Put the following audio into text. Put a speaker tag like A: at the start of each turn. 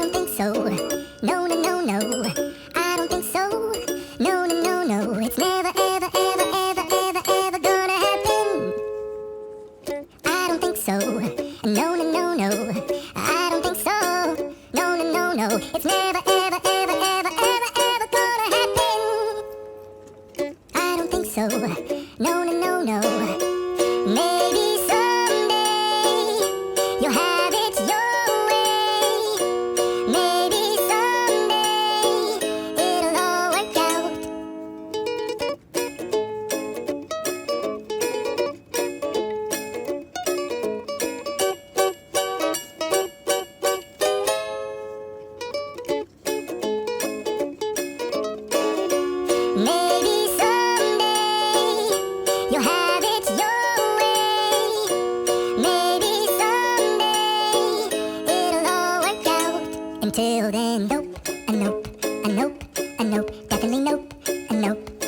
A: don't think so. No, no, no, no. I don't think so. No, no, no, no. It's never, ever, ever, ever, ever, ever gonna happen. I don't think so. No, no, no, no. I don't think so. No, no, no, no. It's never, ever, ever, ever, ever, ever gonna happen. I don't think so. No, no, no, no. Maybe someday you'll have it your way. Maybe someday it'll all work out. Maybe someday you'll have it your way. Maybe someday it'll all work out. Until then, nope, a nope, a nope, a nope, definitely nope, a nope.